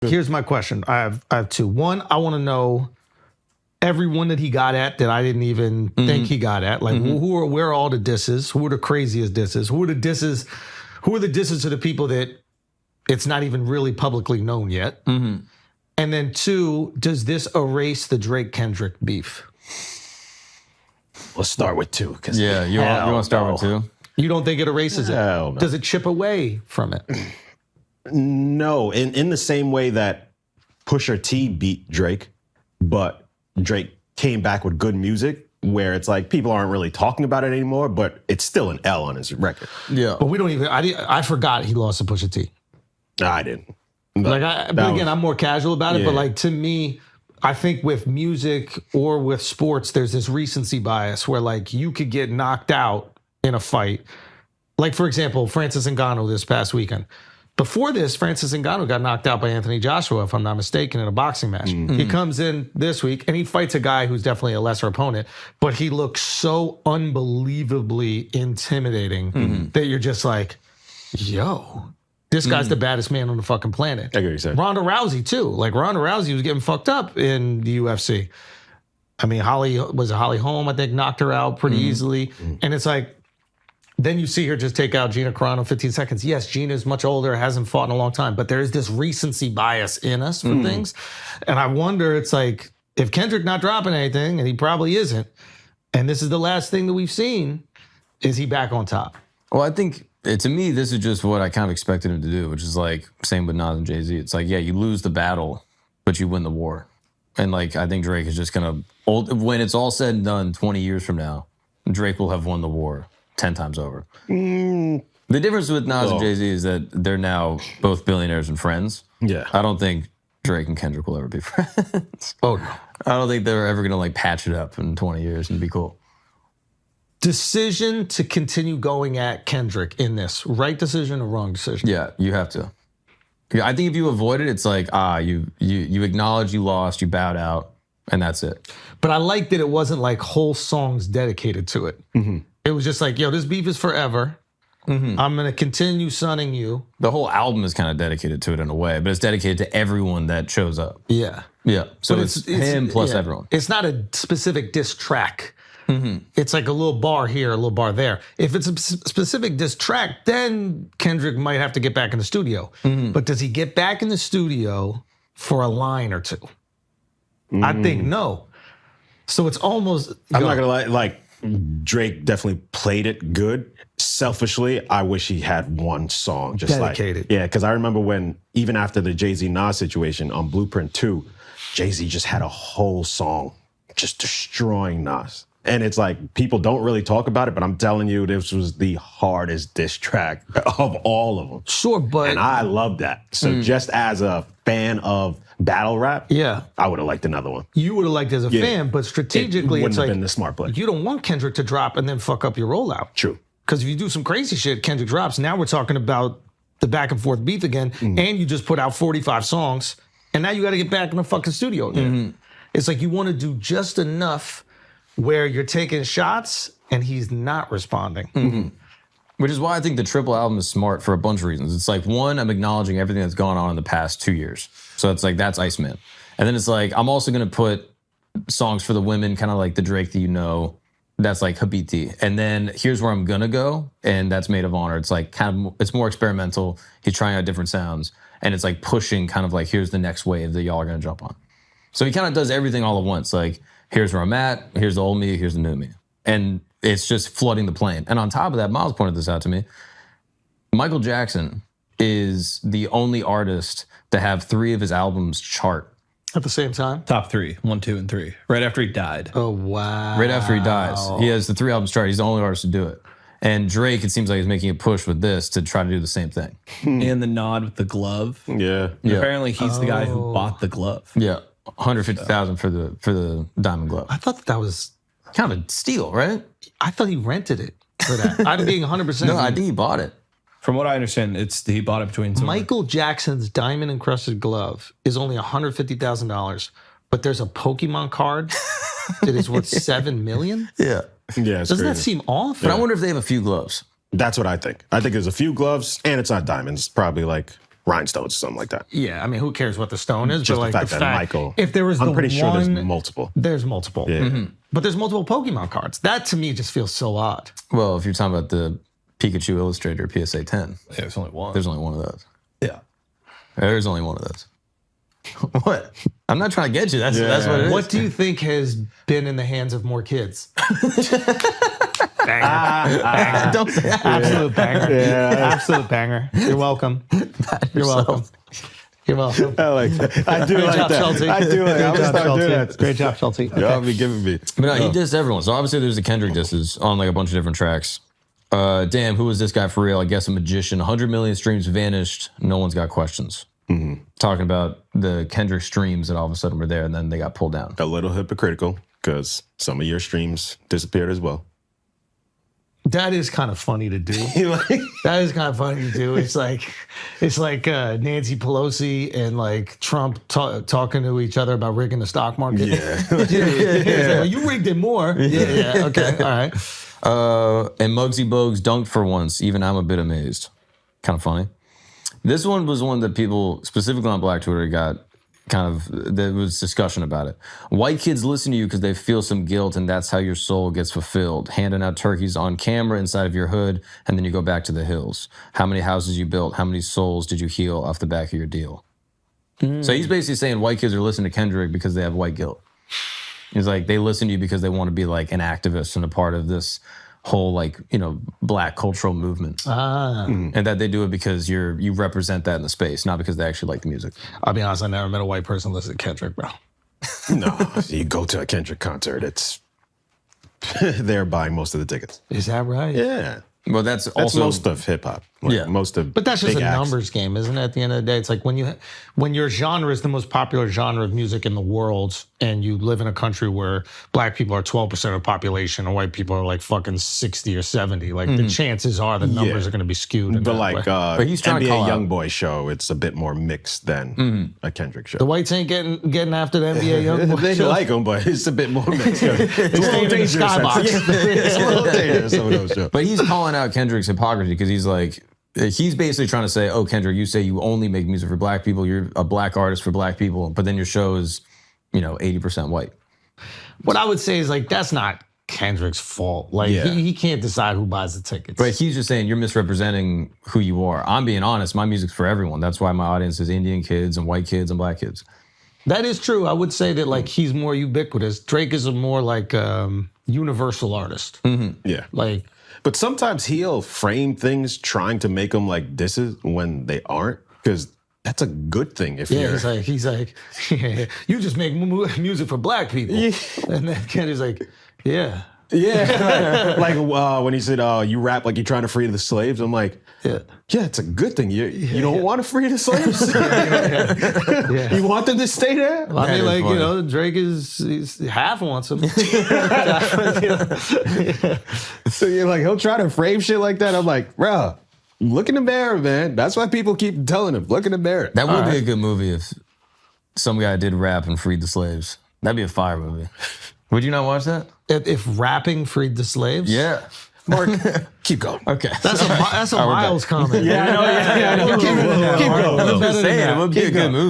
Here's my question. I have two. One, I want to know everyone that he got at that I didn't even think he got at. Like, where are all the disses? Who are the craziest disses? Who are the disses? Who are the disses to the people that it's not even really publicly known yet? And then two, does this erase the Drake-Kendrick beef? Let's start with two. Yeah, you want to start with two? You don't think it erases it? No. Does it chip away from it? No, in the same way that Pusha T beat Drake, but Drake came back with good music where it's like people aren't really talking about it anymore, but it's still an L on his record. Yeah. But we don't even, I forgot he lost to Pusha T. No, I didn't. But again, I'm more casual about it, but like to me, I think with music or with sports, there's this recency bias where like you could get knocked out in a fight. Like for example, Francis Ngannou this past weekend. Before this, Francis Ngannou got knocked out by Anthony Joshua, if I'm not mistaken, in a boxing match. He comes in this week and he fights a guy who's definitely a lesser opponent, but he looks so unbelievably intimidating that you're just like, yo, this guy's the baddest man on the fucking planet. I get what you said. Ronda Rousey too. Like Ronda Rousey was getting fucked up in the UFC. I mean, Holly Holm, I think, knocked her out pretty easily. And it's like, then you see her just take out Gina Carano in 15 seconds. Yes, Gina's much older, hasn't fought in a long time, but there is this recency bias in us for things. And I wonder, it's like, if Kendrick not dropping anything, and he probably isn't, and this is the last thing that we've seen, is he back on top? Well, I think, to me, this is just what I kind of expected him to do, which is like, same with Nas and Jay-Z. It's like, yeah, you lose the battle, but you win the war. And like, I think Drake is just going to, when it's all said and done 20 years from now, Drake will have won the war 10 times over. The difference with Nas and Jay-Z is that they're now both billionaires and friends. Yeah. I don't think Drake and Kendrick will ever be friends. Oh, no. I don't think they're ever going to like patch it up in 20 years and be cool. Decision to continue going at Kendrick in this, right decision or wrong decision? Yeah, you have to. I think if you avoid it, it's like, you acknowledge you lost, you bowed out, and that's it. But I like that it wasn't like whole songs dedicated to it. It was just like, yo, this beef is forever. I'm going to continue sunning you. The whole album is kind of dedicated to it in a way, but it's dedicated to everyone that shows up. Yeah. Yeah. So But it's him plus everyone. It's not a specific diss track. It's like a little bar here, a little bar there. If it's a specific diss track, then Kendrick might have to get back in the studio. But does he get back in the studio for a line or two? I think no. So it's almost... I'm not going to lie, like, Drake definitely played it good. Selfishly, I wish he had one song just dedicated. Yeah, because I remember when, even after the Jay-Z Nas situation on Blueprint 2, Jay-Z just had a whole song just destroying Nas. And it's like, people don't really talk about it, but I'm telling you, this was the hardest diss track of all of them. Sure, but... And I love that. So just as a fan of battle rap, yeah, I would have liked another one. You would have liked it as a fan, but strategically, wouldn't it's have like... been the smart play. You don't want Kendrick to drop and then fuck up your rollout. True. Because if you do some crazy shit, Kendrick drops. Now we're talking about the back and forth beef again, and you just put out 45 songs, and now you got to get back in the fucking studio again. It's like you want to do just enough where you're taking shots and he's not responding. Which is why I think the triple album is smart for a bunch of reasons. It's like, one, I'm acknowledging everything that's gone on in the past 2 years. So it's like, that's Iceman. And then it's like, I'm also going to put songs for the women, kind of like the Drake that you know. That's like Habiti. And then here's where I'm going to go. And that's Maid of Honor. It's like kind of, it's more experimental. He's trying out different sounds. And it's like pushing kind of like, here's the next wave that y'all are going to jump on. So he kind of does everything all at once. Like, here's where I'm at. Here's the old me. Here's the new me. And it's just flooding the plane. And on top of that, Miles pointed this out to me. Michael Jackson is the only artist to have 3 of his albums chart. At the same time? Top 3, 1, 2, and 3. Right after he died. Oh, wow. Right after he dies. He has the 3 albums chart. He's the only artist to do it. And Drake, it seems like he's making a push with this to try to do the same thing. And the nod with the glove. Yeah. Apparently he's the guy who bought the glove. Yeah. $150,000 for the diamond glove. I thought that was... Kind of a steal, right? I thought he rented it for that. I'm being 100%. No, I think he bought it. From what I understand, he bought it between some... Michael Jackson's diamond-encrusted glove is only $150,000, but there's a Pokemon card that is worth $7 million? Yeah. Yeah, it's Doesn't that crazy. seem off? But I wonder if they have a few gloves. That's what I think. I think there's a few gloves, and it's not diamonds. It's probably like rhinestones or something like that. Yeah, I mean, who cares what the stone is? Just but like the fact that Michael, if there was I'm the pretty sure one, there's multiple. There's multiple. Yeah. But there's multiple Pokemon cards. That to me just feels so odd. Well, if you're talking about the Pikachu Illustrator PSA 10, Yeah, there's only one. there's only one of those. Yeah. There's only one of those. What? I'm not trying to get you. That's what it is. What do you think has been in the hands of more kids? Banger. Don't say that. Absolute banger. Absolute banger. You're welcome. You're welcome. You're welcome. I like that. I do Great like job, that. Schulte. I do like that. I'm Great gonna job, start doing Schulte. that. Great job, Schulte. Y'all be giving me. But no, he dissed everyone. So obviously there's the Kendrick disses on like a bunch of different tracks. Damn, who is this guy for real? I guess a magician. 100 million streams vanished. No one's got questions. Talking about the Kendrick streams that all of a sudden were there and then they got pulled down. A little hypocritical because some of your streams disappeared as well. That is kind of funny to do. That is kind of funny to do. It's like Nancy Pelosi and like Trump talking to each other about rigging the stock market. Yeah. It's like, well, you rigged it more. Yeah. Okay. All right. And Muggsy Bogues dunked for once. Even I'm a bit amazed. Kind of funny. This one was one that people, specifically on Black Twitter, got kind of, there was discussion about it. White kids listen to you because they feel some guilt and that's how your soul gets fulfilled. Handing out turkeys on camera inside of your hood and then you go back to the hills. How many houses you built? How many souls did you heal off the back of your deal? So he's basically saying white kids are listening to Kendrick because they have white guilt. He's like, they listen to you because they want to be like an activist and a part of this whole like, you know, Black cultural movement. And that they do it because you represent that in the space, not because they actually like the music. I'll be honest, I never met a white person listen to Kendrick, bro. No, you go to a Kendrick concert, it's they're buying most of the tickets. Is that right? Yeah. Well, that's That's also most of hip hop. Like, Yeah. most of But that's just a big acts. numbers game, isn't it? At the end of the day, it's like when your genre is the most popular genre of music in the world, and you live in a country where Black people are 12% of the population, and white people are like fucking 60 or 70. Like the chances are the numbers are going to be skewed. In But that like way. But he's trying to call NBA out- YoungBoy show, it's a bit more mixed than a Kendrick show. the whites ain't getting after the NBA young boy. They show. like them, but it's a bit more mixed. It's a little staying in the dangerous. skybox. It's a little dangerous, some of those shows. But he's calling out Kendrick's hypocrisy because he's like, he's basically trying to say, oh, Kendrick, you say you only make music for Black people. You're a Black artist for Black people, but then your show is, 80% white. What I would say is like that's not Kendrick's fault. Like Yeah. he can't decide who buys the tickets. But he's just saying you're misrepresenting who you are. I'm being honest. My music's for everyone. That's why my audience is Indian kids and white kids and Black kids. That is true. I would say that like he's more ubiquitous. Drake is a more like universal artist. Yeah. Like But sometimes he'll frame things trying to make them like disses when they aren't, because that's a good thing if yeah, you're... he's like you just make music for Black people. And then Kenny's like, yeah. Yeah. like when he said, you rap like you're trying to free the slaves. I'm like, Yeah. yeah, it's a good thing. You don't want to free the slaves? Yeah. You want them to stay there? I mean, is like, funny. Drake he's half wants him. So you're like, he'll try to frame shit like that. I'm like, bro, look in the mirror, man. That's why people keep telling him, look in the mirror. That would be a good movie if some guy did rap and freed the slaves. That'd be a fire movie. Would you not watch that? If rapping freed the slaves? Yeah. Mark, keep going. Okay. That's a Miles comment. Yeah, I know. Yeah. Keep going. I'm just saying, it would be a good movie.